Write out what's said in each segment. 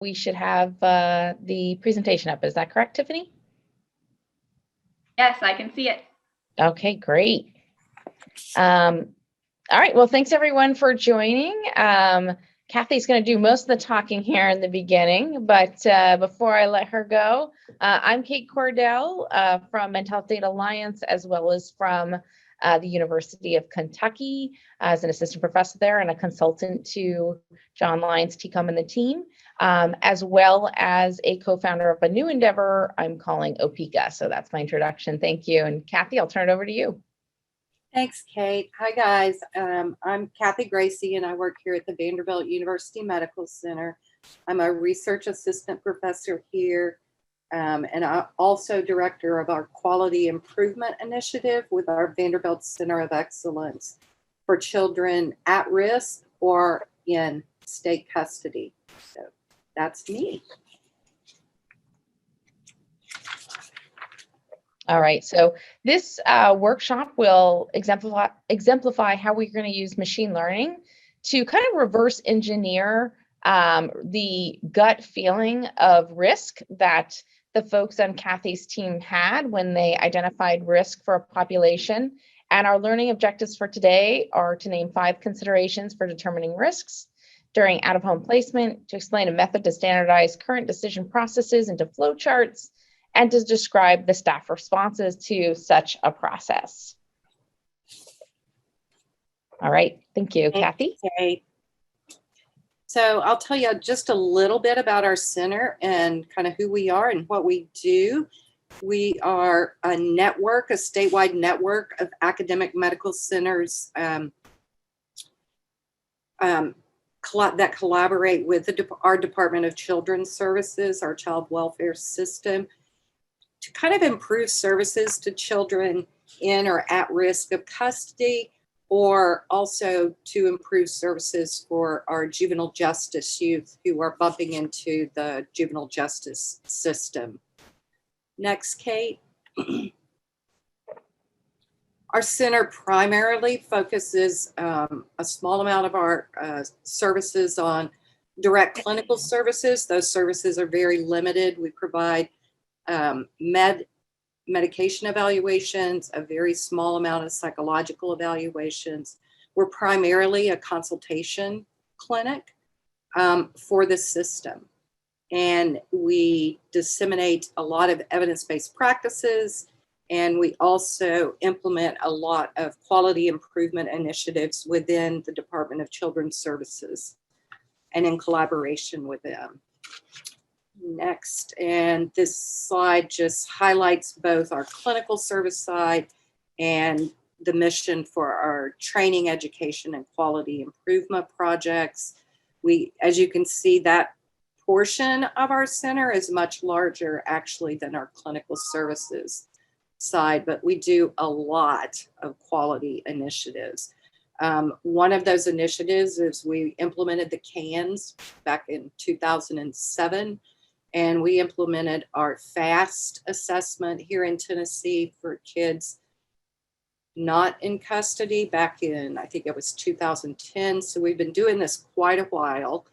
we should have the presentation up. Is that correct, Tiffany? Yes, I can see it. Okay, great. All right, well, thanks everyone for joining. Kathy's going to do most of the talking here in the beginning, but before I let her go, I'm Kate Cordell from Mental Health Data Alliance, as well as from the University of Kentucky as an assistant professor there and a consultant to John Lyons, TCOM, and the team, as well as a co-founder of a new endeavor I'm calling OPICA. So that's my introduction. Thank you. And Kathy, I'll turn it over to you. Thanks, Kate. Hi, guys. I'm Kathy Gracey, and I work here at the Vanderbilt University Medical Center. I'm a research assistant professor here, and I'm also director of our Quality Improvement Initiative with our Vanderbilt Center of Excellence for children at risk or in state custody. So that's me. All right, so this workshop will exemplify how we're going to use machine learning to kind of reverse engineer the gut feeling of risk that the folks on Kathy's team had when they identified risk for a population. And our learning objectives for today are to name 5 considerations for determining risks during out-of-home placement, to explain a method to standardize current decision processes into flowcharts, and to describe the staff responses to such a process. All right, thank you, Kathy. Okay. So I'll tell you just a little bit about our center and kind of who we are and what we do. We are a network, a statewide network of academic medical centers that collaborate with our Department of Children's Services, our child welfare system, to kind of improve services to children in or at risk of custody, or also to improve services for our juvenile justice youth who are bumping into the juvenile justice system. Next, Kate. Our center primarily focuses a small amount of our services on direct clinical services. Those services are very limited. We provide medication evaluations, a very small amount of psychological evaluations. We're primarily a consultation clinic for the system. And we disseminate a lot of evidence-based practices, and we also implement a lot of quality improvement initiatives within the Department of Children's Services and in collaboration with them. Next, and this slide just highlights both our clinical service side and the mission for our training, education, and quality improvement projects. As you can see, that portion of our center is much larger actually than our clinical services side, but we do a lot of quality initiatives. One of those initiatives is we implemented the CANs back in 2007. And we implemented our FAST assessment here in Tennessee for kids not in custody back in, I think it was 2010. So we've been doing this quite a while.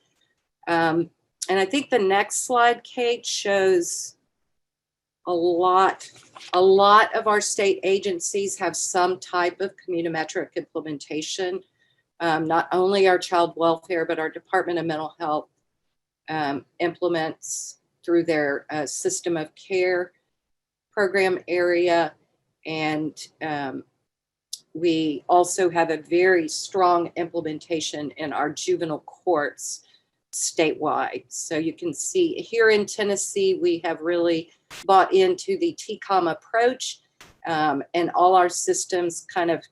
And I think the next slide, Kate, shows a lot of our state agencies have some type of communometric implementation. Not only our child welfare, but our Department of Mental Health implements through their system of care program area. And we also have a very strong implementation in our juvenile courts statewide. So you can see here in Tennessee, we have really bought into the TCOM approach, and all our systems kind of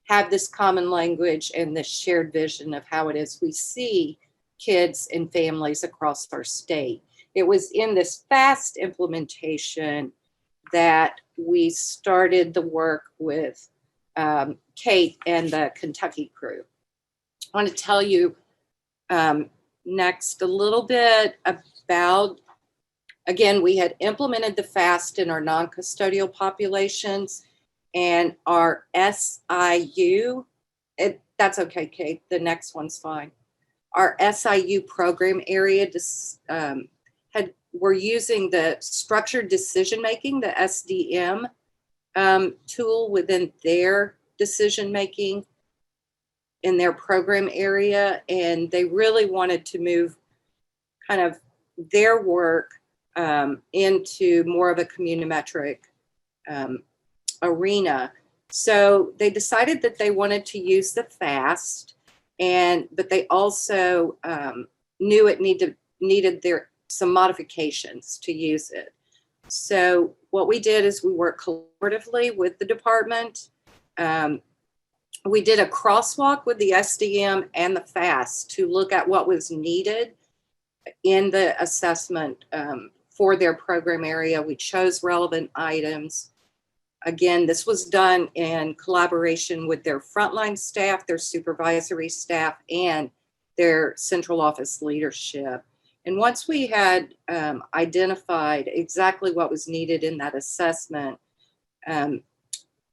have this common language and this shared vision of how it is we see kids and families across our state. It was in this FAST implementation that we started the work with Kate and the Kentucky crew. I want to tell you next a little bit about, again, we had implemented the FAST in our non-custodial populations, and our SIU, that's okay, Kate, the next one's fine. our SIU program area we're using the structured decision making, the SDM tool within their decision making in their program area, and they really wanted to move kind of their work into more of a communiometric arena. So they decided that they wanted to use the FAST, but they also knew it needed some modifications to use it. So what we did is we worked collaboratively with the department. We did a crosswalk with the SDM and the FAST to look at what was needed in the assessment for their program area. We chose relevant items. Again, this was done in collaboration with their frontline staff, their supervisory staff, and their central office leadership. And once we had identified exactly what was needed in that assessment,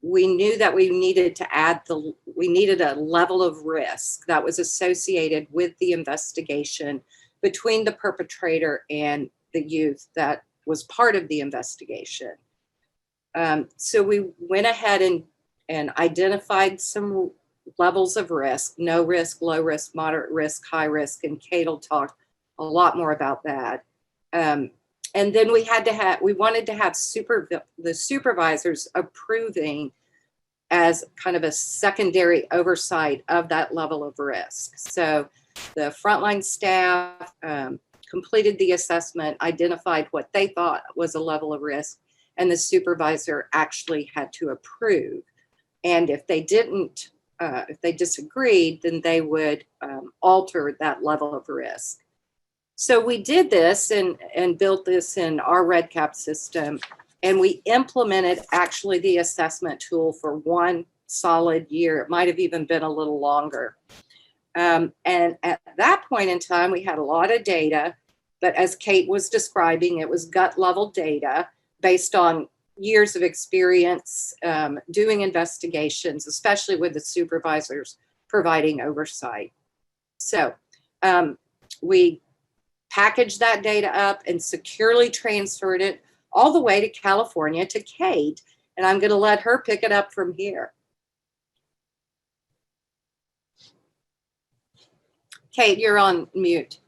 we knew that we needed to we needed a level of risk that was associated with the investigation between the perpetrator and the youth that was part of the investigation. So we went ahead and identified some levels of risk: no risk, low risk, moderate risk, high risk, and Kate will talk a lot more about that. And then we wanted to have the supervisors approving as kind of a secondary oversight of that level of risk. So the frontline staff completed the assessment, identified what they thought was a level of risk, and the supervisor actually had to approve. And if they didn't, if they disagreed, then they would alter that level of risk. So we did this and built this in our REDCap system, and we implemented actually the assessment tool for 1 solid year. It might have even been a little longer. And at that point in time, we had a lot of data, but as Kate was describing, it was gut level data based on years of experience doing investigations, especially with the supervisors providing oversight. So we packaged that data up and securely transferred it all the way to California to Kate, and I'm going to let her pick it up from here. Kate, you're on mute.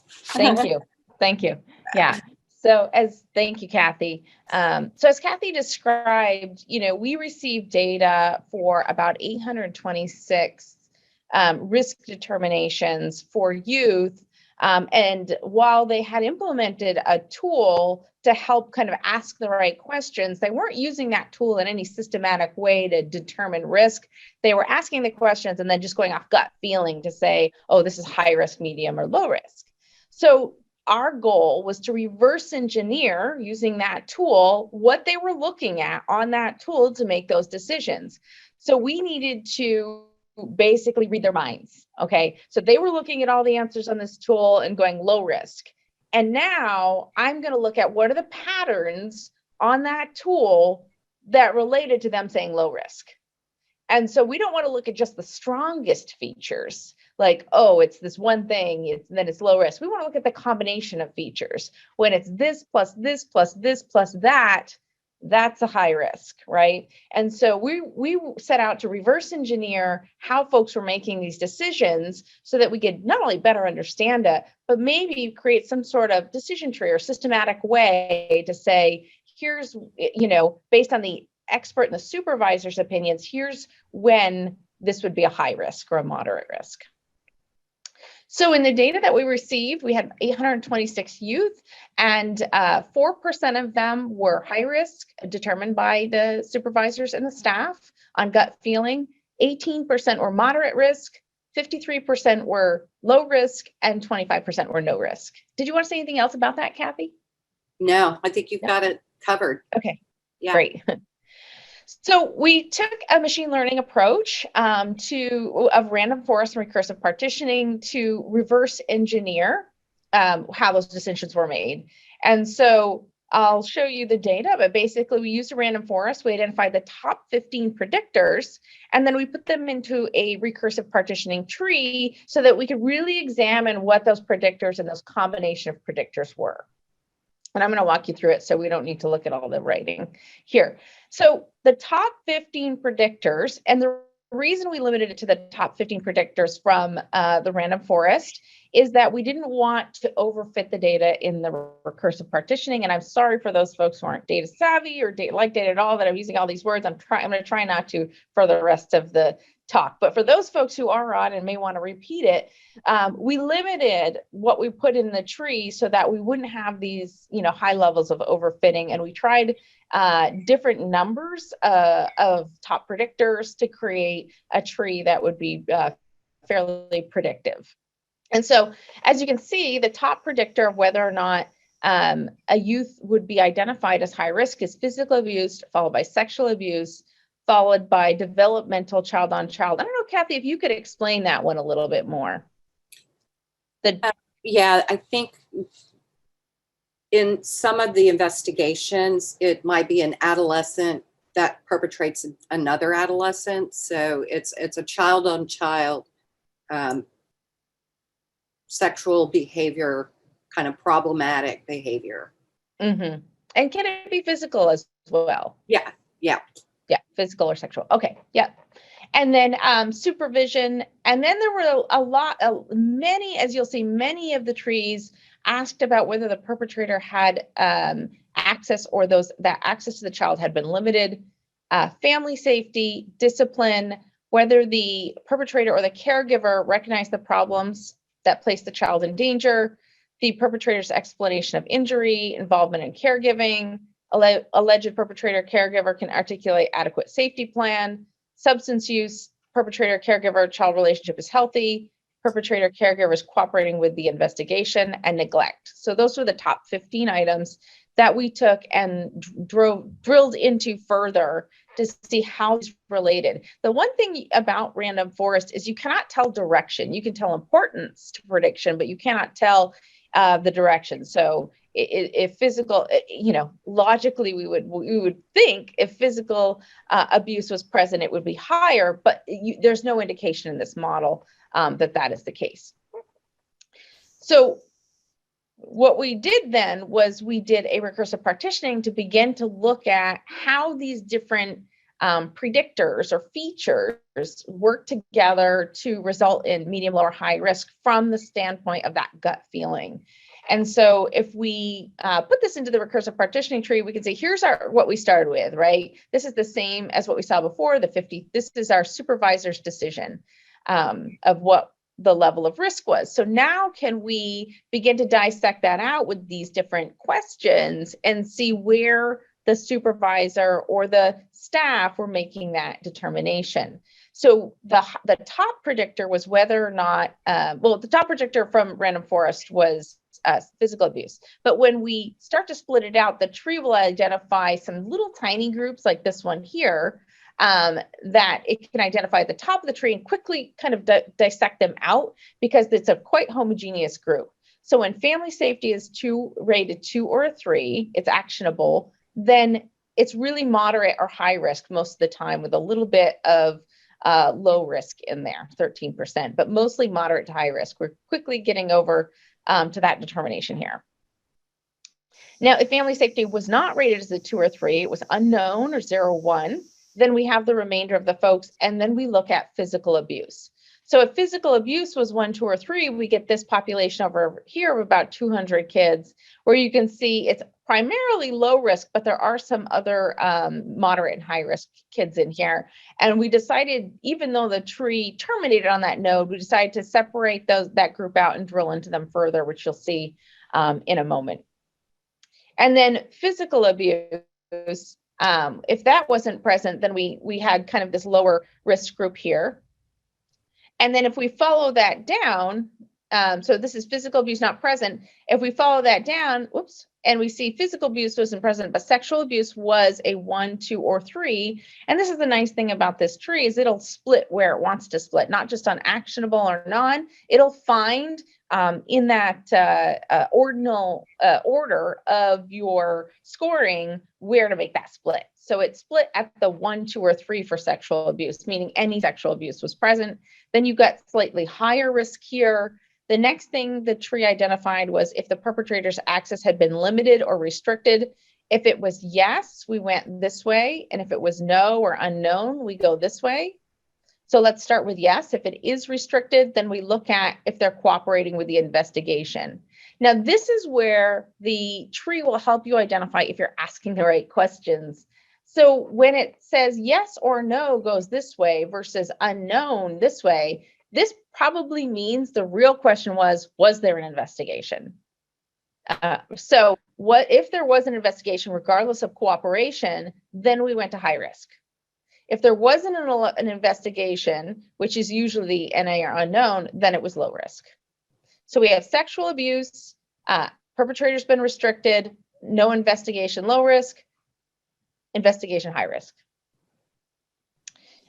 Thank you. Thank you. Yeah. So thank you, Kathy. So as Kathy described, we received data for about 826 risk determinations for youth. And while they had implemented a tool to help kind of ask the right questions, they weren't using that tool in any systematic way to determine risk. They were asking the questions and then just going off gut feeling to say, oh, this is high risk, medium, or low risk. So our goal was to reverse engineer using that tool what they were looking at on that tool to make those decisions. So we needed to basically read their minds. Okay. So they were looking at all the answers on this tool and going low risk. And now I'm going to look at what are the patterns on that tool that related to them saying low risk. And so we don't want to look at just the strongest features, like, oh, it's this one thing, then it's low risk. We want to look at the combination of features. When it's this plus this plus this plus that, that's a high risk, right? And so we set out to reverse engineer how folks were making these decisions so that we could not only better understand it, but maybe create some sort of decision tree or systematic way to say, here's, based on the expert and the supervisor's opinions, here's when this would be a high risk or a moderate risk. So in the data that we received, we had 826 youth, and 4% of them were high risk, determined by the supervisors and the staff on gut feeling. 18% were moderate risk, 53% were low risk, and 25% were no risk. Did you want to say anything else about that, Kathy? No, I think you've got it covered. Okay, yeah. Great. So we took a machine learning approach of random forest and recursive partitioning to reverse engineer how those decisions were made. And so I'll show you the data, but basically we used a random forest. We identified the top 15 predictors, and then we put them into a recursive partitioning tree so that we could really examine what those predictors and those combination of predictors were. And I'm going to walk you through it so we don't need to look at all the writing here. So the top 15 predictors, and the reason we limited it to the top 15 predictors from the random forest is that we didn't want to overfit the data in the recursive partitioning. And I'm sorry for those folks who aren't data savvy or like data at all that I'm using all these words. I'm going to try not to for the rest of the talk. But for those folks who are on and may want to repeat it, we limited what we put in the tree so that we wouldn't have these, high levels of overfitting. And we tried different numbers of top predictors to create a tree that would be fairly predictive. And so, as you can see, the top predictor of whether or not a youth would be identified as high risk is physical abuse, followed by sexual abuse, followed by developmental child on child. I don't know, Kathy, if you could explain that one a little bit more. Yeah, I think in some of the investigations, it might be an adolescent that perpetrates another adolescent. So it's a child on child sexual behavior, kind of problematic behavior. Mm-hmm. And can it be physical as well? Yeah. Yeah, physical or sexual. Okay, yeah. And then supervision. And then there were many, as you'll see, many of the trees asked about whether the perpetrator had access or that access to the child had been limited, family safety, discipline, whether the perpetrator or the caregiver recognized the problems that placed the child in danger, the perpetrator's explanation of injury, involvement in caregiving, alleged perpetrator caregiver can articulate adequate safety plan, substance use, perpetrator caregiver child relationship is healthy, perpetrator caregiver is cooperating with the investigation, and neglect. So those were the top 15 items that we took and drilled into further to see how it's related. The one thing about random forest is you cannot tell direction. You can tell importance to prediction, but you cannot tell the direction. So if physical, logically we would think if physical abuse was present, it would be higher, but there's no indication in this model that is the case. So what we did then was we did a recursive partitioning to begin to look at how these different predictors or features work together to result in medium, low, or high risk from the standpoint of that gut feeling. And so if we put this into the recursive partitioning tree, we can say, here's what we started with, right? This is the same as what we saw before, the 50. This is our supervisor's decision of what the level of risk was. So now can we begin to dissect that out with these different questions and see where the supervisor or the staff were making that determination. So the top predictor was whether or not, the top predictor from random forest was physical abuse. But when we start to split it out, the tree will identify some little tiny groups like this one here that it can identify at the top of the tree and quickly kind of dissect them out because it's a quite homogeneous group. So when family safety is rated 2 or a 3, it's actionable, then it's really moderate or high risk most of the time with a little bit of low risk in there, 13%, but mostly moderate to high risk. We're quickly getting over to that determination here. Now, if family safety was not rated as a 2 or 3, it was unknown or 0, 1, then we have the remainder of the folks, and then we look at physical abuse. So if physical abuse was 1, 2, or 3, we get this population over here of about 200 kids, where you can see it's primarily low risk, but there are some other moderate and high risk kids in here. And we decided, even though the tree terminated on that node, we decided to separate that group out and drill into them further, which you'll see in a moment. And then physical abuse, if that wasn't present, then we had kind of this lower risk group here. And then if we follow that down, So this is physical abuse not present. If we follow that down, whoops, and we see physical abuse wasn't present, but sexual abuse was a 1, 2, or 3. And this is the nice thing about this tree is it'll split where it wants to split, not just on actionable or non. It'll find in that ordinal order of your scoring where to make that split. So it split at the 1, 2, or 3 for sexual abuse, meaning any sexual abuse was present. Then you got slightly higher risk here. The next thing the tree identified was if the perpetrator's access had been limited or restricted. If it was yes, we went this way. And if it was no or unknown, we go this way. So let's start with yes. If it is restricted, then we look at if they're cooperating with the investigation. Now, this is where the tree will help you identify if you're asking the right questions. So when it says yes or no goes this way versus unknown this way, this probably means the real question was there an investigation? So what if there was an investigation, regardless of cooperation, then we went to high risk. If there wasn't an investigation, which is usually NA or unknown, then it was low risk. So we have sexual abuse, perpetrator's been restricted, no investigation, low risk, investigation, high risk.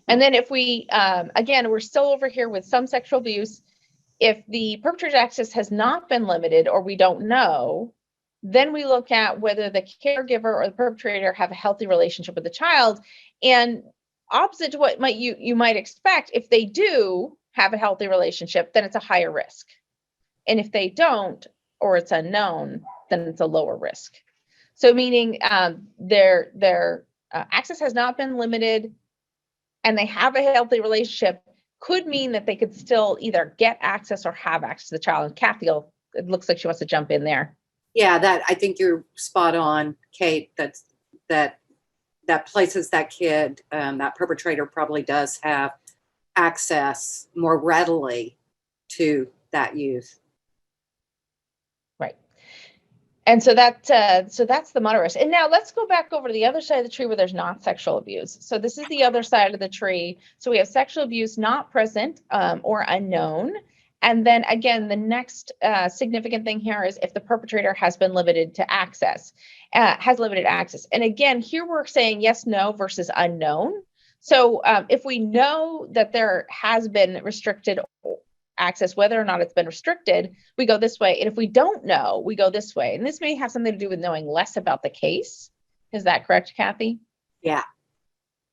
And then if we, again, we're still over here with some sexual abuse. If the perpetrator's access has not been limited or we don't know, then we look at whether the caregiver or the perpetrator have a healthy relationship with the child. And opposite to what you might expect, if they do have a healthy relationship, then it's a higher risk. And if they don't, or it's unknown, then it's a lower risk. So meaning their access has not been limited, and they have a healthy relationship, could mean that they could still either get access or have access to the child. And Kathy, it looks like she wants to jump in there. Yeah, I think you're spot on, Kate. That places that kid, that perpetrator probably does have access more readily to that youth. Right. And so that's the moderate risk. And now let's go back over to the other side of the tree where there's not sexual abuse. So this is the other side of the tree. So we have sexual abuse not present or unknown. And then again, the next significant thing here is if the perpetrator has been limited to access, has limited access. And again, here we're saying yes, no versus unknown. So if we know that there has been restricted access, whether or not it's been restricted, we go this way. And if we don't know, we go this way. And this may have something to do with knowing less about the case. Is that correct, Kathy? Yeah.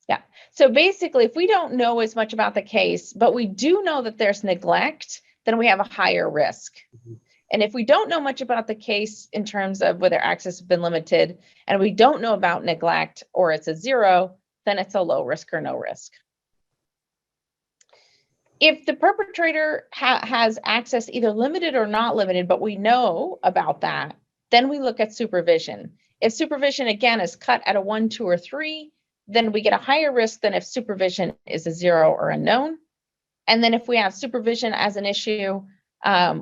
Yeah. So basically, if we don't know as much about the case, but we do know that there's neglect, then we have a higher risk. Mm-hmm. And if we don't know much about the case in terms of whether access has been limited, and we don't know about neglect or it's a 0, then it's a low risk or no risk. If the perpetrator has access either limited or not limited, but we know about that, then we look at supervision. If supervision, again, is cut at a 1, 2, or 3, then we get a higher risk than if supervision is a 0 or unknown. And then if we have supervision as an issue,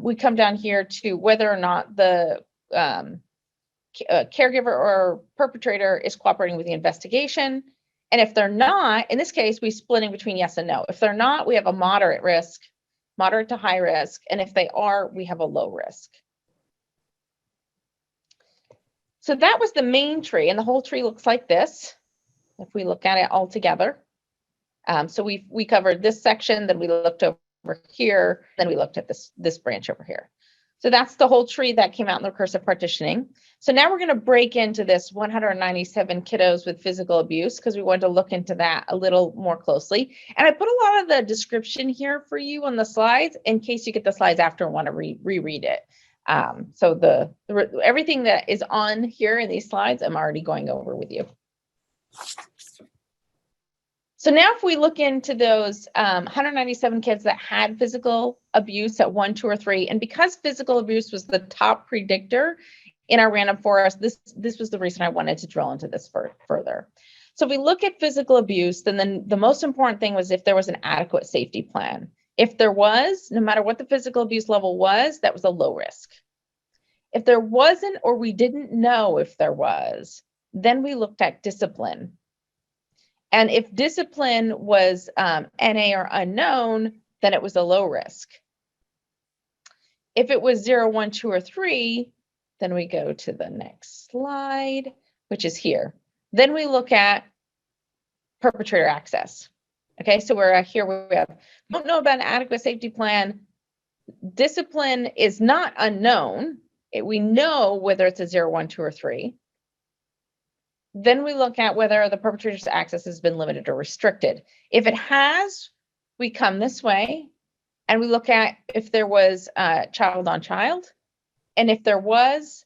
we come down here to whether or not the caregiver or perpetrator is cooperating with the investigation. And if they're not, in this case, we're splitting between yes and no. If they're not, we have a moderate risk, moderate to high risk. And if they are, we have a low risk. So that was the main tree. And the whole tree looks like this, if we look at it all together. So we covered this section, then we looked over here, then we looked at this branch over here. So that's the whole tree that came out in the recursive partitioning. So now we're going to break into this 197 kiddos with physical abuse because we wanted to look into that a little more closely. And I put a lot of the description here for you on the slides in case you get the slides after and want to reread it. So everything that is on here in these slides, I'm already going over with you. So now if we look into those 197 kids that had physical abuse at 1, 2, or 3, and because physical abuse was the top predictor in our random forest, this was the reason I wanted to drill into this further. So if we look at physical abuse, then the most important thing was if there was an adequate safety plan. If there was, no matter what the physical abuse level was, that was a low risk. If there wasn't, or we didn't know if there was, then we looked at discipline. And if discipline was NA or unknown, then it was a low risk. If it was 0, 1, 2, or 3, then we go to the next slide, which is here. Then we look at perpetrator access. Okay, so we're here, we have, don't know about an adequate safety plan. Discipline is not unknown. We know whether it's a 0, 1, 2, or 3. Then we look at whether the perpetrator's access has been limited or restricted. If it has, we come this way and we look at if there was child on child. And if there was,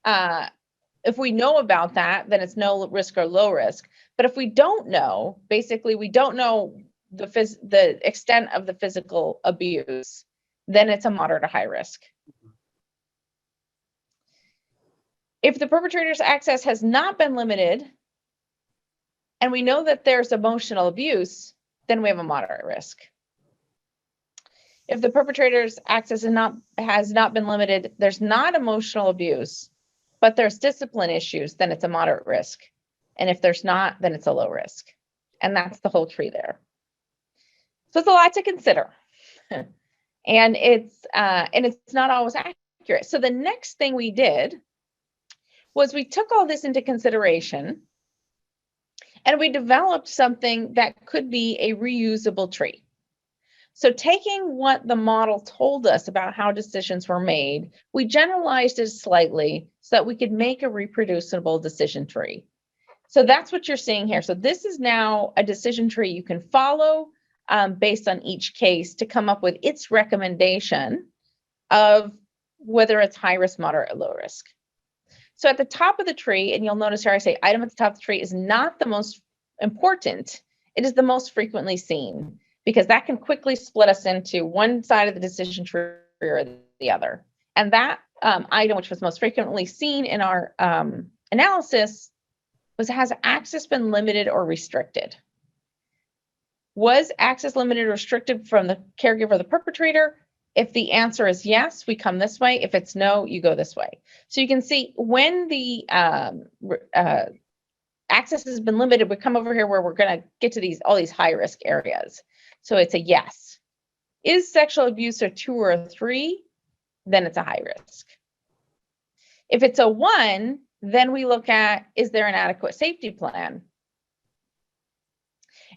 if we know about that, then it's no risk or low risk. But if we don't know, basically we don't know the extent of the physical abuse, then it's a moderate to high risk. If the perpetrator's access has not been limited, and we know that there's emotional abuse, then we have a moderate risk. If the perpetrator's access has not been limited, there's not emotional abuse, but there's discipline issues, then it's a moderate risk. And if there's not, then it's a low risk. And that's the whole tree there. So it's a lot to consider. And it's not always accurate. So the next thing we did was we took all this into consideration and we developed something that could be a reusable tree. So taking what the model told us about how decisions were made, we generalized it slightly so that we could make a reproducible decision tree. So that's what you're seeing here. So this is now a decision tree you can follow based on each case to come up with its recommendation of whether it's high risk, moderate, or low risk. So at the top of the tree, and you'll notice here I say item at the top of the tree is not the most important, it is the most frequently seen, because that can quickly split us into one side of the decision tree or the other. And that item, which was most frequently seen in our analysis, was has access been limited or restricted? Was access limited or restricted from the caregiver or the perpetrator? If the answer is yes, we come this way. If it's no, you go this way. So you can see when the access has been limited, we come over here where we're going to get to all these high risk areas. So it's a yes. Is sexual abuse a 2 or a 3? Then it's a high risk. If it's a 1, then we look at, is there an adequate safety plan?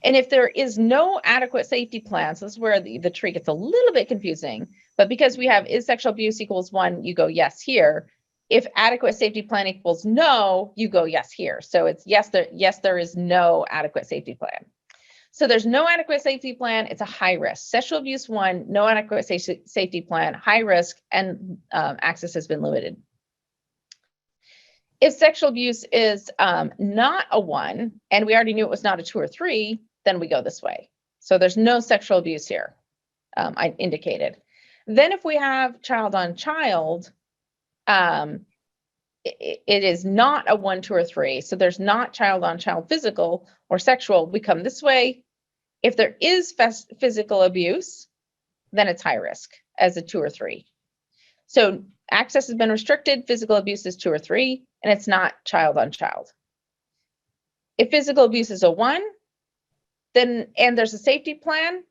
And if there is no adequate safety plan, so this is where the tree gets a little bit confusing, but because we have is sexual abuse equals 1, you go yes here. If adequate safety plan equals no, you go yes here. So it's yes, there is no adequate safety plan. So there's no adequate safety plan, it's a high risk. Sexual abuse 1, no adequate safety plan, high risk, and access has been limited. If sexual abuse is not a 1, and we already knew it was not a 2 or 3, then we go this way. So there's no sexual abuse here, I indicated. Then if we have child on child, it is not a 1, 2, or 3. So there's not child on child physical or sexual. We come this way. If there is physical abuse, then it's high risk as a 2 or 3. So access has been restricted, physical abuse is 2 or 3, and it's not child on child. If physical abuse is a 1, then and there's a safety plan,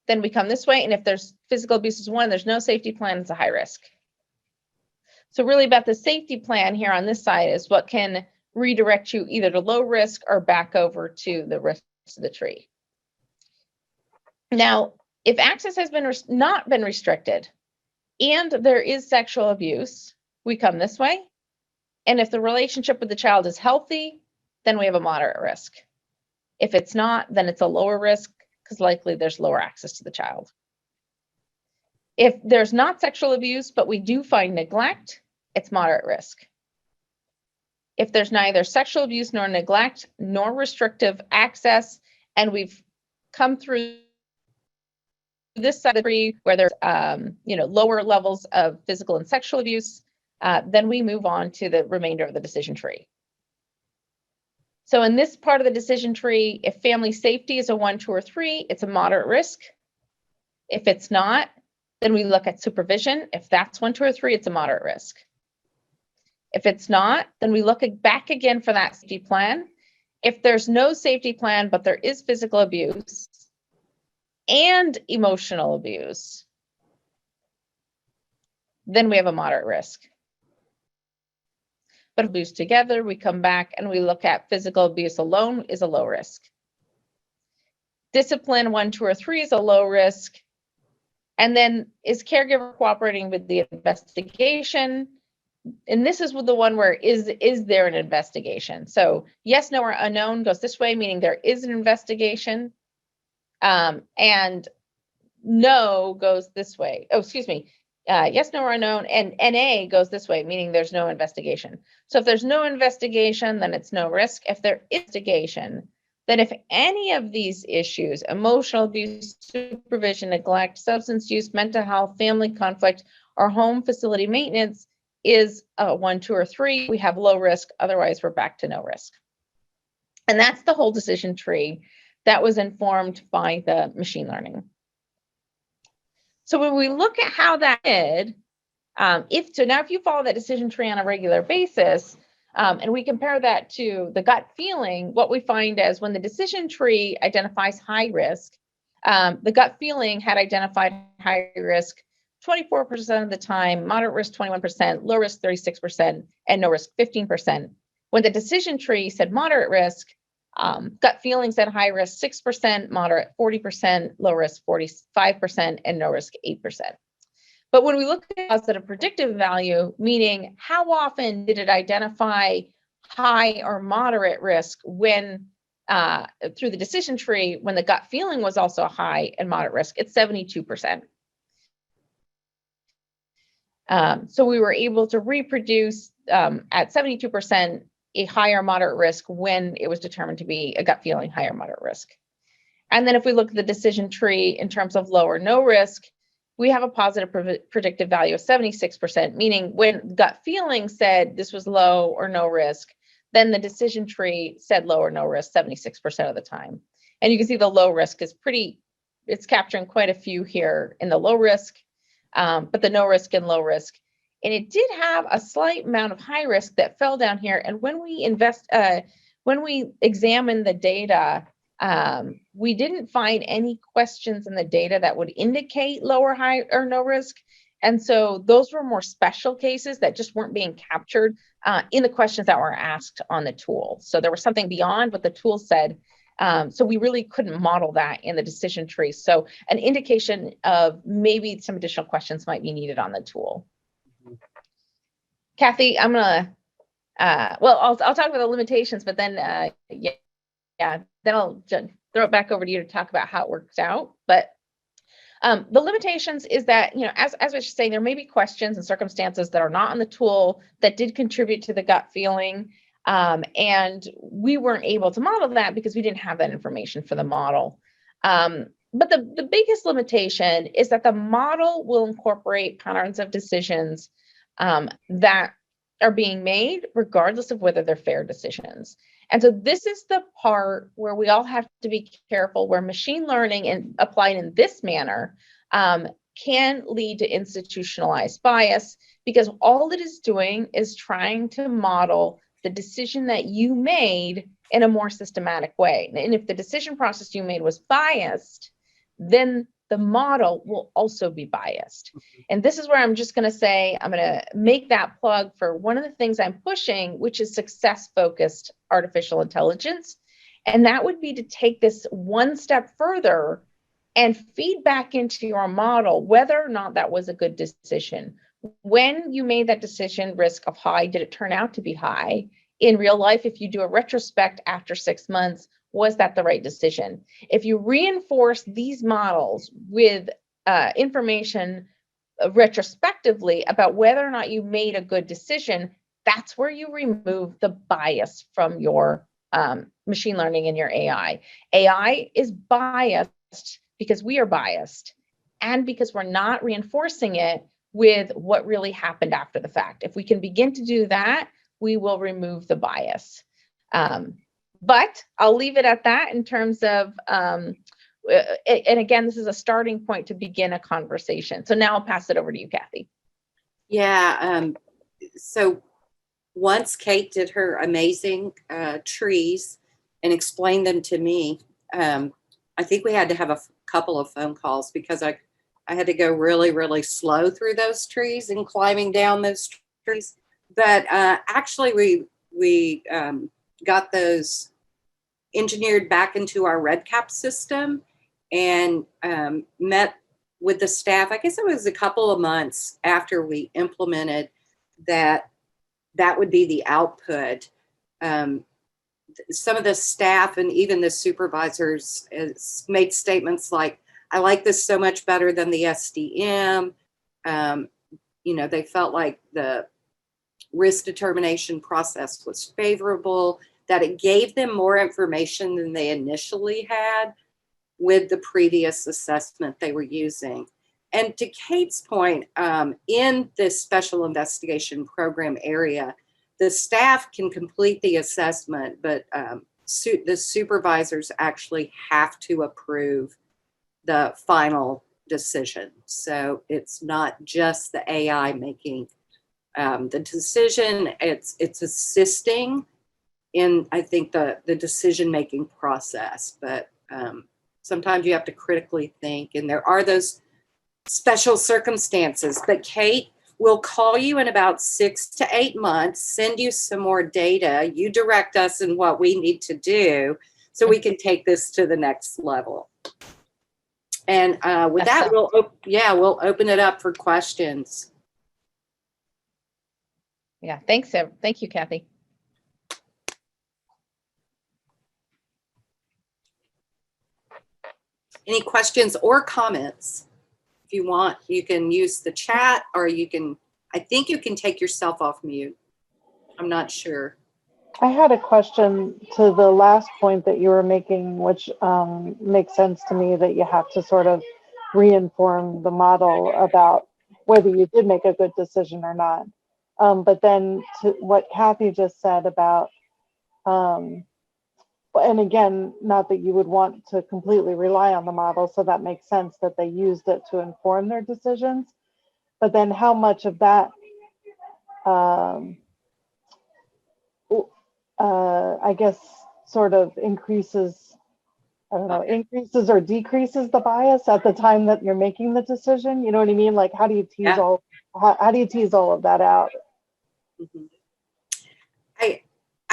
then we come this way. And if there's physical abuse is 1, there's no safety plan, it's a high risk. So really about the safety plan here on this side is what can redirect you either to low risk or back over to the rest of the tree. Now, if access has been not been restricted and there is sexual abuse, we come this way. And if the relationship with the child is healthy, then we have a moderate risk. If it's not, then it's a lower risk because likely there's lower access to the child. If there's not sexual abuse, but we do find neglect, it's moderate risk. If there's neither sexual abuse nor neglect nor restrictive access, and we've come through this side of the tree where there's lower levels of physical and sexual abuse, then we move on to the remainder of the decision tree. So in this part of the decision tree, if family safety is a 1, 2, or 3, it's a moderate risk. If it's not, then we look at supervision. If that's 1, 2, or 3, it's a moderate risk. If it's not, then we look back again for that safety plan. If there's no safety plan, but there is physical abuse and emotional abuse, then we have a moderate risk. But abuse together, we come back and we look at physical abuse alone is a low risk. Discipline 1, 2, or 3 is a low risk. And then is caregiver cooperating with the investigation? And this is with the one where is there an investigation? So yes, no, or unknown goes this way, meaning there is an investigation. And no goes this way. Oh, excuse me. Yes, no, or unknown. And NA goes this way, meaning there's no investigation. So if there's no investigation, then it's no risk. If there is investigation, then if any of these issues, emotional abuse, supervision, neglect, substance use, mental health, family conflict, or home facility maintenance is 1, 2, or 3, we have low risk. Otherwise, we're back to no risk. And that's the whole decision tree that was informed by the machine learning. So when we look at how that did, if you follow that decision tree on a regular basis, and we compare that to the gut feeling, what we find is when the decision tree identifies high risk, the gut feeling had identified high risk 24% of the time, moderate risk 21%, low risk 36%, and no risk 15%. When the decision tree said moderate risk, gut feelings at high risk 6%, moderate 40%, low risk 45%, and no risk 8%. But when we look at positive predictive value, meaning how often did it identify high or moderate risk when through the decision tree, when the gut feeling was also high and moderate risk, it's 72%. So we were able to reproduce at 72% a higher moderate risk when it was determined to be a gut feeling higher moderate risk. And then if we look at the decision tree in terms of low or no risk, we have a positive predictive value of 76%, meaning when gut feeling said this was low or no risk, then the decision tree said low or no risk 76% of the time. And you can see the low risk is it's capturing quite a few here in the low risk, but the no risk and low risk. And it did have a slight amount of high risk that fell down here. And when we examine the data, we didn't find any questions in the data that would indicate low or high or no risk. And so those were more special cases that just weren't being captured in the questions that were asked on the tool. So there was something beyond what the tool said. So we really couldn't model that in the decision tree. So an indication of maybe some additional questions might be needed on the tool. Kathy, I'm gonna, I'll talk about the limitations, but then, then I'll throw it back over to you to talk about how it works out. But the limitations is that, as I was saying, there may be questions and circumstances that are not on the tool that did contribute to the gut feeling. And we weren't able to model that because we didn't have that information for the model. But the biggest limitation is that the model will incorporate patterns of decisions that are being made regardless of whether they're fair decisions. And so this is the part where we all have to be careful, where machine learning and applied in this manner can lead to institutionalized bias, because all it is doing is trying to model the decision that you made in a more systematic way. And if the decision process you made was biased, then the model will also be biased. And this is where I'm just going to say, I'm going to make that plug for one of the things I'm pushing, which is success-focused artificial intelligence. And that would be to take this one step further and feed back into your model whether or not that was a good decision. When you made that decision, risk of high, did it turn out to be high? In real life, if you do a retrospect after 6 months, was that the right decision? If you reinforce these models with information retrospectively about whether or not you made a good decision, that's where you remove the bias from your machine learning and your AI. AI is biased because we are biased and because we're not reinforcing it with what really happened after the fact. If we can begin to do that, we will remove the bias. But I'll leave it at that in terms of, and again, this is a starting point to begin a conversation. So now I'll pass it over to you, Kathy. Yeah, so once Kate did her amazing trees and explained them to me, I think we had to have a couple of phone calls because I I had to go really, really slow through those trees and climbing down those trees. But actually, we got those engineered back into our REDCap system and met with the staff. I guess it was a couple of months after we implemented that would be the output. Some of the staff and even the supervisors made statements like, I like this so much better than the SDM. They felt like the risk determination process was favorable, that it gave them more information than they initially had with the previous assessment they were using. And to Kate's point, in this special investigation program area, the staff can complete the assessment, but the supervisors actually have to approve the final decision. So it's not just the AI making the decision, it's assisting in, I think, the decision-making process. But sometimes you have to critically think, and there are those special circumstances. But Kate will call you in about 6 to 8 months, send you some more data. You direct us in what we need to do so we can take this to the next level. And with that, we'll open it up for questions. Yeah, thanks. Thank you, Kathy. Any questions or comments? If you want, you can use the chat, or you can, I think you can take yourself off mute. I'm not sure. I had a question to the last point that you were making, which makes sense to me, that you have to sort of re-inform the model about whether you did make a good decision or not. But then to what Kathy just said about, and again, not that you would want to completely rely on the model, so that makes sense that they used it to inform their decisions. But then how much of that, I guess, sort of increases, I don't know, increases or decreases the bias at the time that you're making the decision? You know what I mean? Like, how do you tease how do you tease all of that out? Mm-hmm.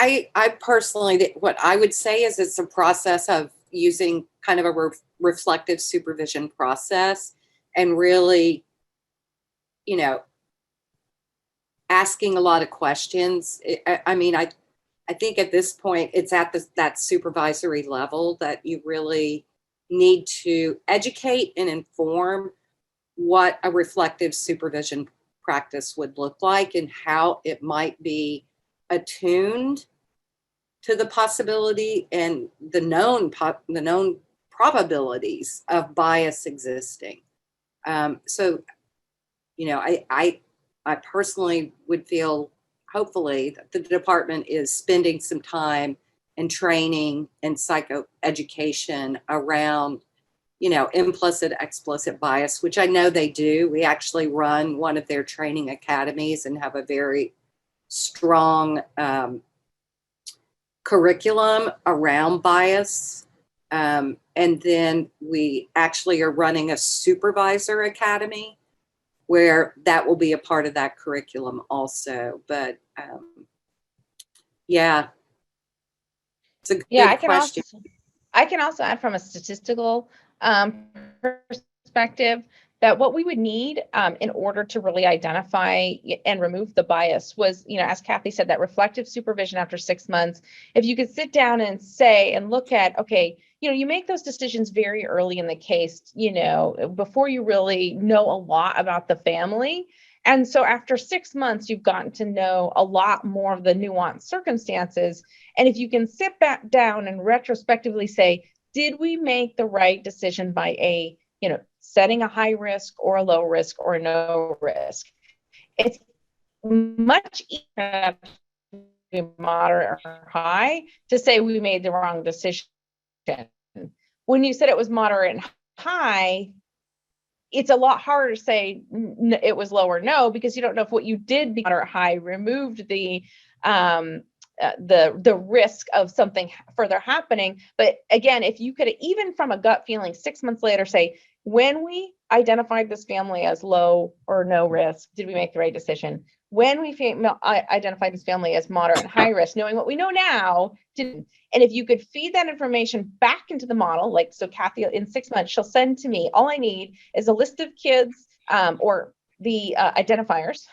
I personally, what I would say is it's a process of using kind of a reflective supervision process and really, asking a lot of questions. I think at this point, it's at that supervisory level that you really need to educate and inform what a reflective supervision practice would look like and how it might be attuned to the possibility and the known probabilities of bias existing. So, I personally would feel, hopefully, that the department is spending some time and training and psychoeducation around, implicit, explicit bias, which I know they do. We actually run one of their training academies and have a very strong curriculum around bias. And then we actually are running a supervisor academy where that will be a part of that curriculum also. But it's a good question. I can also add from a statistical perspective that what we would need in order to really identify and remove the bias was, as Kathy said, that reflective supervision after 6 months. If you could sit down and say and look at, okay, you make those decisions very early in the case, before you really know a lot about the family. And so after 6 months, you've gotten to know a lot more of the nuanced circumstances. And if you can sit back down and retrospectively say, did we make the right decision by setting a high risk or a low risk or no risk? It's much easier to be moderate or high to say we made the wrong decision. When you said it was moderate and high, it's a lot harder to say it was low or no, because you don't know if what you did be moderate or high removed the the risk of something further happening. But again, if you could, even from a gut feeling, 6 months later, say, when we identified this family as low or no risk, did we make the right decision? When we identified this family as moderate and high risk, knowing what we know now, didn't. And if you could feed that information back into the model, like, so Kathy, in 6 months, she'll send to me, all I need is a list of kids or the identifiers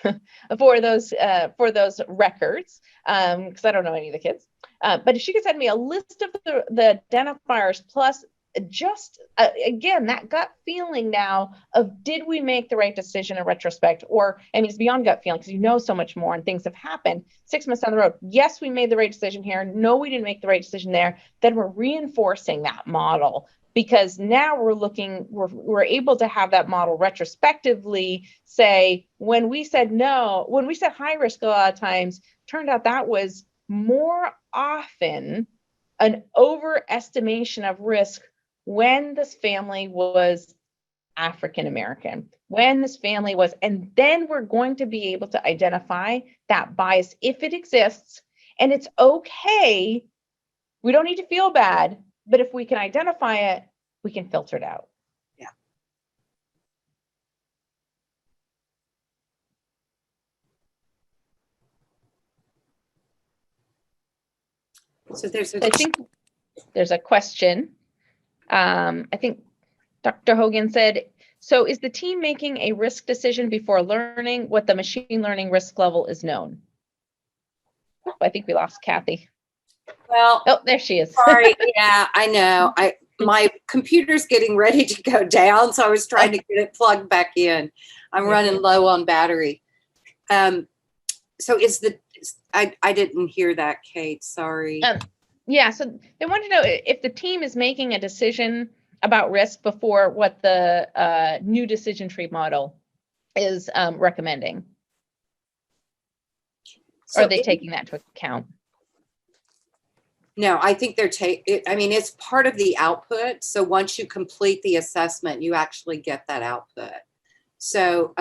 for those records, because I don't know any of the kids. But if she could send me a list of the identifiers plus just again that gut feeling now of, did we make the right decision in retrospect? Or, I mean, it's beyond gut feeling because you know so much more and things have happened 6 months down the road. Yes, we made the right decision here. No, we didn't make the right decision there. Then we're reinforcing that model, because now we're able to have that model retrospectively say, when we said no, when we said high risk, a lot of times turned out that was more often an overestimation of risk when this family was African American, when this family was, and then we're going to be able to identify that bias if it exists. And it's okay. We don't need to feel bad, but if we can identify it, we can filter it out. Yeah. So I think there's a question. I think Dr. Hogan said, so is the team making a risk decision before learning what the machine learning risk level is known? Oh, I think we lost Kathy. Well, oh, there she is. Sorry. Yeah, I know. My computer's getting ready to go down, so I was trying to get it plugged back in. I'm running low on battery. So I didn't hear that, Kate. Sorry. Yeah, so they want to know if the team is making a decision about risk before what the new decision tree model is recommending. So are they taking that into account? No, I think they're I mean, it's part of the output. So once you complete the assessment, you actually get that output. So,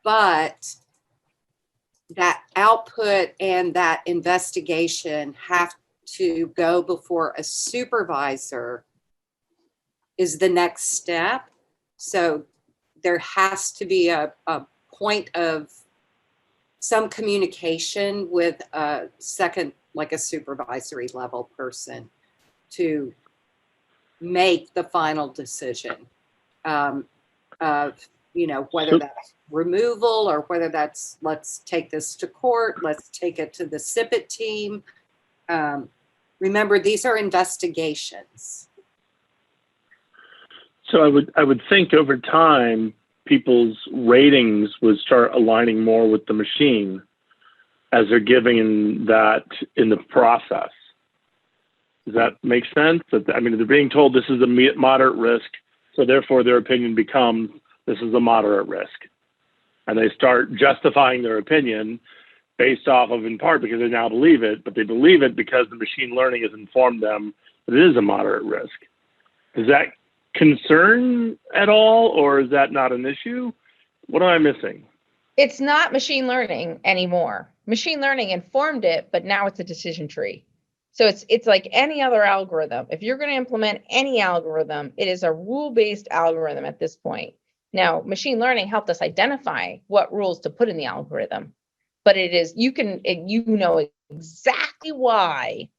but that output and that investigation have to go before a supervisor is the next step. So there has to be a point of some communication with a second, like a supervisory level person, to make the final decision of, you know, whether that's removal or whether that's, let's take this to court, let's take it to the SIPIT team. Remember, these are investigations. So I would think over time, people's ratings would start aligning more with the machine as they're giving that in the process. Does that make sense? I mean, they're being told this is a moderate risk, so therefore their opinion becomes this is a moderate risk. And they start justifying their opinion based off of, in part because they now believe it, but they believe it because the machine learning has informed them that it is a moderate risk. Does that concern at all, or is that not an issue? What am I missing? It's not machine learning anymore. Machine learning informed it, but now it's a decision tree. So it's like any other algorithm. If you're going to implement any algorithm, it is a rule-based algorithm at this point. Now, machine learning helped us identify what rules to put in the algorithm, but it is, you know exactly why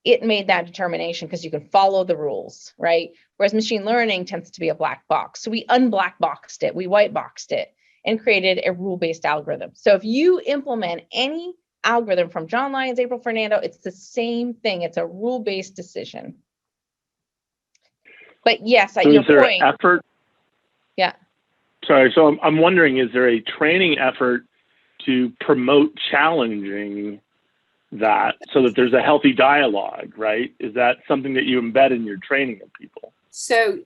it made that determination because you can follow the rules, right? Whereas machine learning tends to be a black box. So we unblack boxed it, we white boxed it and created a rule-based algorithm. So if you implement any algorithm from John Lyons, April Fernando, it's the same thing. It's a rule-based decision. But yes, at your point. Effort? Yeah. Sorry, so I'm wondering, is there a training effort to promote challenging that so that there's a healthy dialogue, right? Is that something that you embed in your training of people? So,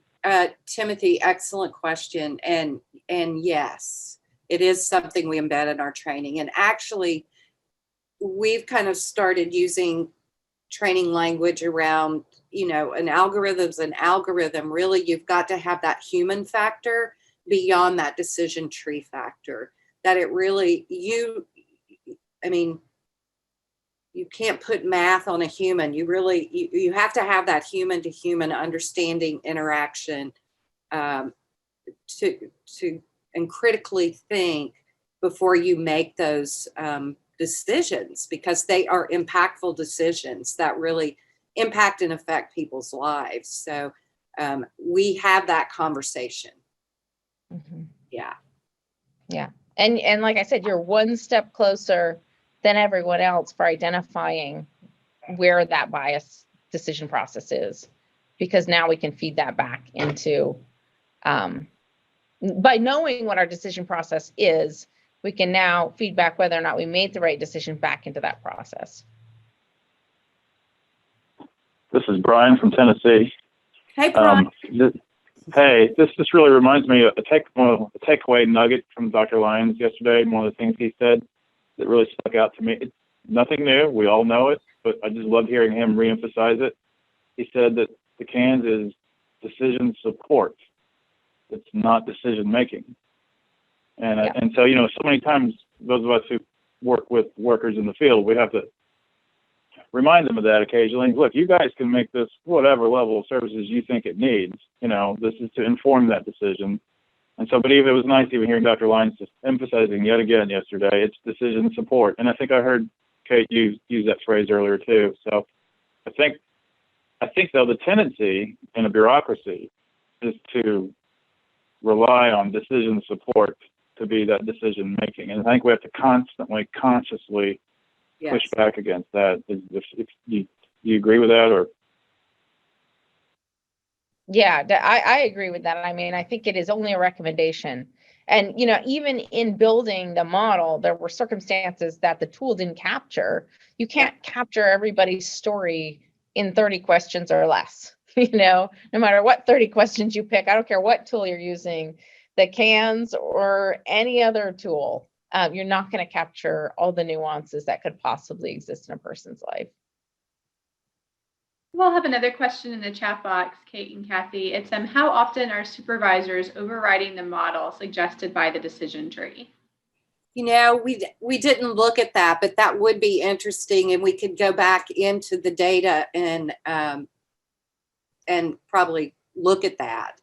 Timothy, excellent question. And yes, it is something we embed in our training. And actually, we've kind of started using training language around, you know, an algorithm's an algorithm. Really, you've got to have that human factor beyond that decision tree factor. That it really, I mean, you can't put math on a human. You really, you have to have that human to human understanding interaction to and critically think before you make those decisions, because they are impactful decisions that really impact and affect people's lives. So we have that conversation. Mhm. Yeah. Yeah. And like I said, you're one step closer than everyone else for identifying where that bias decision process is, because now we can feed that back into, by knowing what our decision process is, we can now feed back whether or not we made the right decision back into that process. This is Brian from Tennessee. Hey, Brian. Hey, this just really reminds me of a takeaway nugget from Dr. Lyons yesterday. One of the things he said that really stuck out to me. It's nothing new. We all know it, but I just loved hearing him reemphasize it. He said that the CANS is decision support. It's not decision making. And Yeah. and so, you know, so many times those of us who work with workers in the field, we have to remind them of that occasionally. Look, you guys can make this whatever level of services you think it needs. You know, this is to inform that decision. And so, but even it was nice even hearing Dr. Lyons just emphasizing yet again yesterday, it's decision support. And I think I heard Kate use that phrase earlier too. So I think though the tendency in a bureaucracy is to rely on decision support to be that decision making. And I think we have to constantly, consciously push back against that. If you agree with that, or? Yeah, I agree with that. I mean, I think it is only a recommendation. And, you know, even in building the model, there were circumstances that the tool didn't capture. You can't capture everybody's story in 30 questions or less, you know, no matter what 30 questions you pick. I don't care what tool you're using, the CANS or any other tool. You're not going to capture all the nuances that could possibly exist in a person's life. We'll have another question in the chat box, Kate and Kathy. It's how often are supervisors overriding the model suggested by the decision tree? You know, we didn't look at that, but that would be interesting, and we could go back into the data and probably look at that.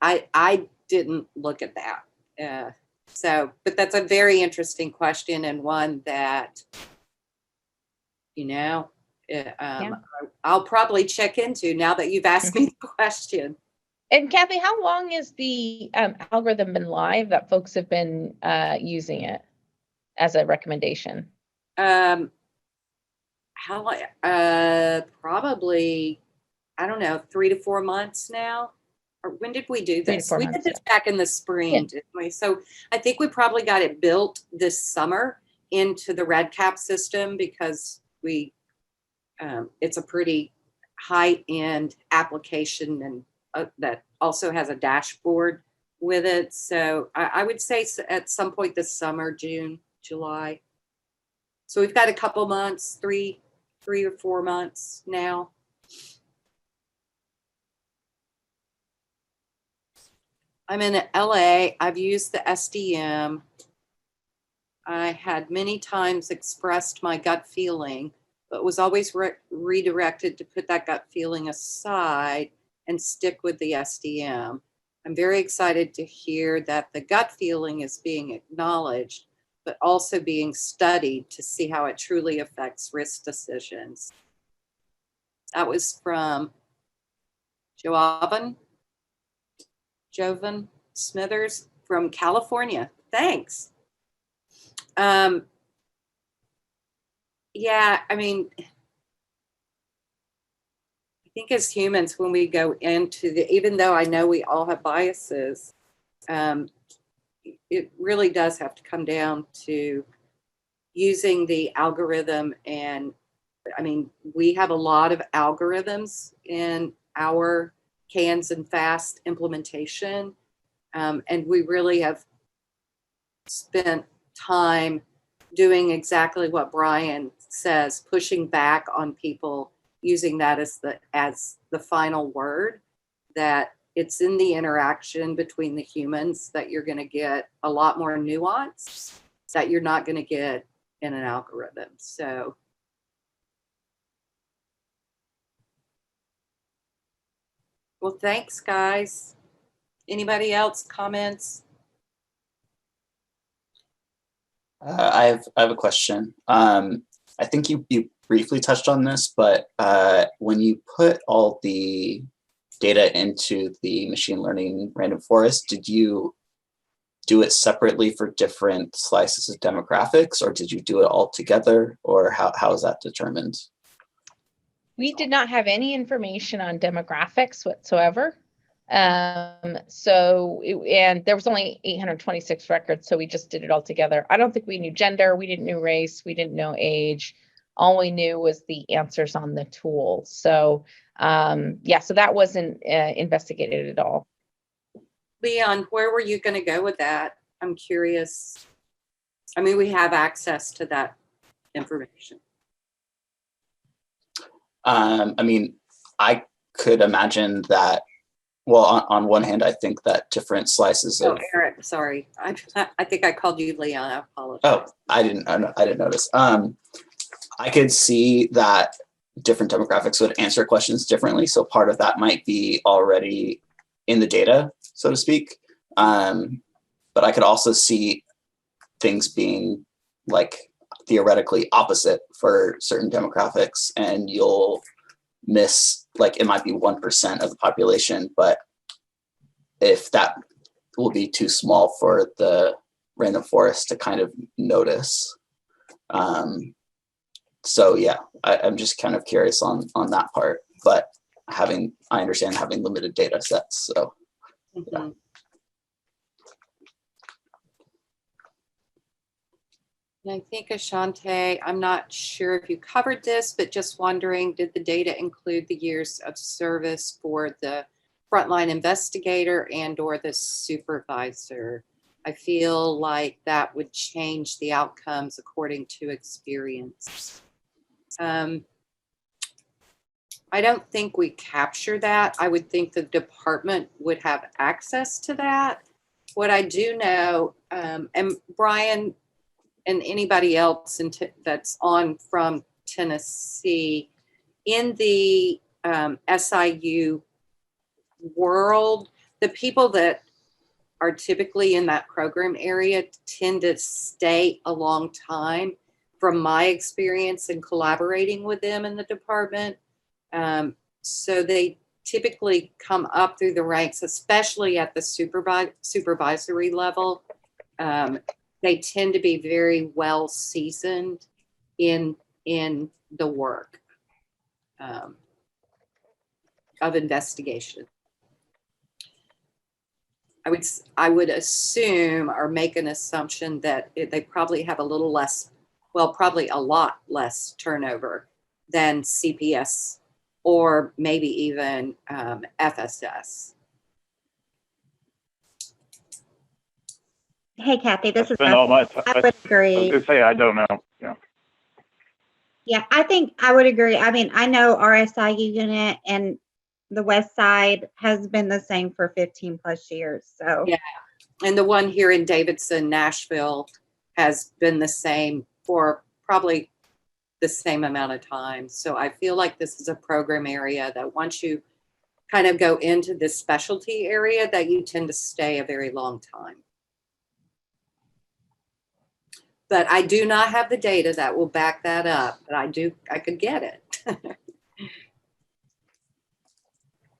I didn't look at that. So, but that's a very interesting question, and one that, you know, I'll probably check into now that you've asked me the question. And Kathy, how long has the algorithm been live that folks have been using it as a recommendation? Probably, I don't know, 3 to 4 months now. Or when did we do this? We did this back in the spring, didn't we? So I think we probably got it built this summer into the REDCap system, because we it's a pretty high-end application, and that also has a dashboard with it. So I would say at some point this summer, June, July. So we've got a couple months, three or 4 months now. I'm in LA. I've used the SDM. I had many times expressed my gut feeling, but was always redirected to put that gut feeling aside and stick with the SDM. I'm very excited to hear that the gut feeling is being acknowledged, but also being studied to see how it truly affects risk decisions. That was from Jovan Smithers from California. Thanks. Yeah, I mean, I think as humans, when we go into even though I know we all have biases, it really does have to come down to using the algorithm. And I mean, we have a lot of algorithms in our CANS and FAST implementation. And we really have spent time doing exactly what Brian says, pushing back on people using that as the final word, that it's in the interaction between the humans that you're going to get a lot more nuance, that you're not going to get in an algorithm. So well, thanks, guys. Anybody else comments? I have a question. I think you briefly touched on this, but when you put all the data into the machine learning random forest, did you do it separately for different slices of demographics, or did you do it all together, or how is that determined? We did not have any information on demographics whatsoever. And there was only 826 records, so we just did it all together. I don't think we knew gender, we didn't know race, we didn't know age. All we knew was the answers on the tool. So yeah, so that wasn't investigated at all. Leon, where were you going to go with that? I'm curious. I mean, we have access to that information. I mean, I could imagine that. Well, on one hand, I think that different slices of. Oh, Eric, sorry. I think I called you Leon. I apologize. Oh, I didn't notice. I could see that different demographics would answer questions differently. So part of that might be already in the data, so to speak. But I could also see things being like theoretically opposite for certain demographics, and you'll miss, like, it might be 1% of the population, but if that will be too small for the random forest to kind of notice. So yeah, I'm just kind of curious on that part, but I understand having limited data sets, so. Mm-hmm. And I think, Ashante, I'm not sure if you covered this, but just wondering, did the data include the years of service for the frontline investigator and or the supervisor? I feel like that would change the outcomes according to experience. I don't think we capture that. I would think the department would have access to that. What I do know, and Brian, and anybody else that's on from Tennessee, in the SIU world, the people that are typically in that program area tend to stay a long time, from my experience in collaborating with them in the department. So they typically come up through the ranks, especially at the supervisory level. They tend to be very well seasoned in the work of investigation. I would assume, or make an assumption, that they probably have a little less, well, probably a lot less turnover than CPS or maybe even FSS. Hey, Kathy, this is Spend all my I would agree. I was gonna say, I don't know. Yeah. Yeah, I think I would agree. I mean, I know RSIU unit and the West Side has been the same for 15 plus years. So yeah, and the one here in Davidson, Nashville, has been the same for probably the same amount of time. So I feel like this is a program area that once you kind of go into this specialty area, that you tend to stay a very long time. But I do not have the data that will back that up, but I could get it.